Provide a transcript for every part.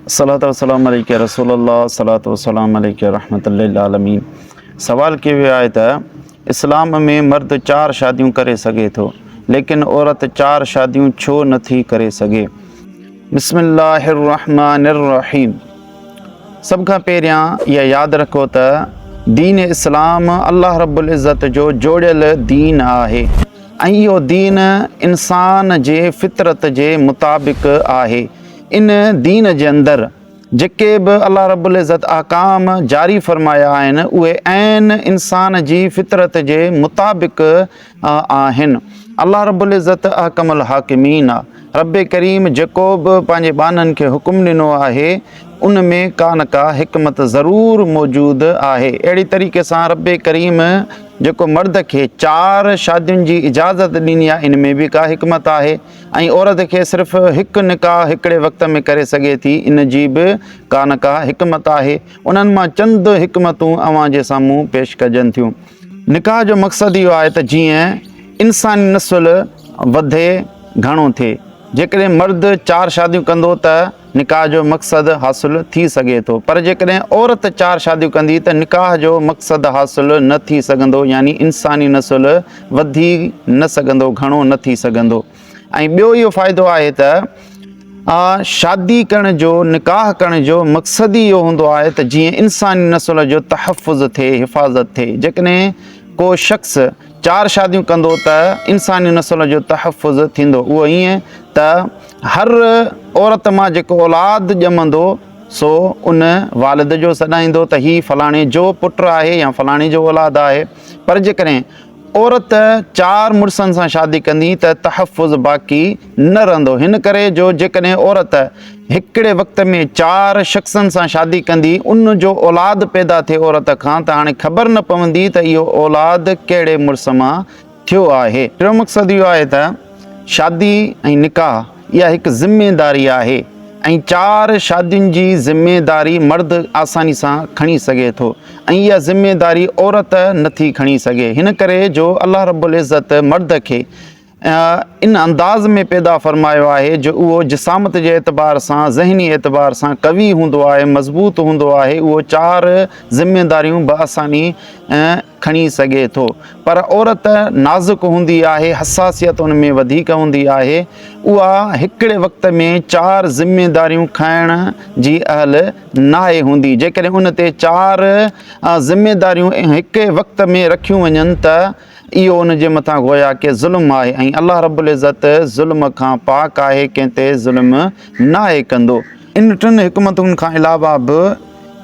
सलातो वसलाम अलैका रसूलुल्लाह सलातो वसलाम अलैका रहमतुल्लिल आलमीन। सवाल कयो वियो आहे त इस्लाम में मर्द 4 शादियूं करे सघे थो, लेकिन औरत 4 शादियूं छो नथी करे सघे। बिस्मिल्लाहिर्रहमानिर्रहीम। सभ खां पहिरियां इहा यादि रखो त दीन इस्लाम अल्लाह रब्बुल इज़्ज़त जो जोड़ियल दीन आहे ऐं इहो दीन इंसान जे फितरत जे मुताबिक़ आहे। इन दीन जे अंदरि जेके बि अल्लाह रब्बुल इज़्ज़त अहकाम जारी फ़रमाया आहिनि उहे ऐन इंसान जी फितरत जे मुताबिक़ आहिनि। अल्लाह रब्बुल इज़्ज़त अहकमुल हाकिमीन आहे। रब करीम जेको बि पंहिंजे बाननि खे हुकुम ॾिनो आहे उन में का न का हिकमत ज़रूरु मौजूदु आहे। अहिड़ी तरीक़े सां रब करीम जेको मर्द खे 4 शादियुनि जी इजाज़त ॾिनी आहे इन में बि का हिकमत आहे ऐं औरत खे सिर्फ़ु हिकु निकाह हिकिड़े वक़्त में करे सघे थी, इन जी बि का न का हिकमत आहे। उन्हनि मां चंद हिकमतूं अव्हां जे साम्हूं पेश कजनि थियूं। निकाह जो मक़सदु इहो आहे त जीअं इंसानी नसुल वधे घणो थिए। जेकॾहिं मर्द 4 शादियूं कंदो त निकाह जो मक़सदु हासिलु थी सघे थो, पर जेकॾहिं औरत 4 शादियूं कंदी त निकाह जो मक़सदु हासिलु न थी सघंदो, यानी इंसानी नसुल वधी न सघंदो, घणो न थी सघंदो। ऐं ॿियो इहो फ़ाइदो आहे त शादी करण जो, निकाह करण जो मक़सदु इहो हूंदो आहे त जीअं इंसानी नसुल जो तहफ़ुज़ थिए, हिफ़ाज़त थिए। जेकॾहिं को शख़्स 4 शादियूं कंदो त इंसानी नसुल जो तहफ़ुज़ थींदो। उहो ईअं त हर औरत मां जेको औलाद ॼमंदो सो उन वालिद जो सॾाईंदो त हीउ फलाणे जो पुटु आहे या फलाणे जो औलाद आहे। पर जेकॾहिं औरत 4 मुड़ुसनि सां शादी कंदी त तहफ़ुज़ बाक़ी न रहंदो। हिन करे जो जेकॾहिं औरत हिकिड़े वक़्त में 4 शख़्सनि सां शादी कंदी, उन जो औलाद पैदा थिए औरत खां त हाणे ख़बर न पवंदी त इहो औलाद कहिड़े मुड़ुस मां थियो आहे। टियों मक़सदु इहो आहे त शादी ऐं निकाह इहा हिकु ज़िमेदारी आहे ऐं 4 शादियुनि जी ज़िमेदारी मर्द आसानी सां खणी सघे थो ऐं इहा ज़िमेदारी औरत नथी खणी सघे। हिन करे जो अल्लाह रब्बुल इज़्ज़त मर्द खे इन अंदाज़ में पैदा फ़रमायो आहे जो उहो जिसामत जे एतबार सां, ज़हनी एतबार सां कवी हूंदो आहे, मज़बूत हूंदो आहे। उहो 4 ज़िमेदारियूं बआसानी खणी सघे थो। पर औरत नाज़ुक हूंदी आहे, हसासियत उन में वधीक हूंदी आहे। उहा हिकिड़े वक़्त में 4 ज़िमेदारियूं खणण जी अहल नाहे हूंदी। जेकॾहिं उन ते 4 ज़िमेदारियूं हिकु वक़्त में रखियूं वञनि त इहो उन जे मथां गोया के ज़ुल्म आहे ऐं अल्लाह रब्बुल इज़्ज़त ज़ुल्म खां पाक आहे, कंहिं ते ज़ुल्म नाहे कंदो। इन 3 हिकमतुनि खां अलावा बि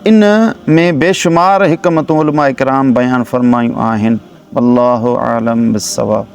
इन में बेशुमार हिकमतूं उलमा इकराम बयानु फ़रमायूं आहिनि। अल्लाहु आलम बिस्सवाब।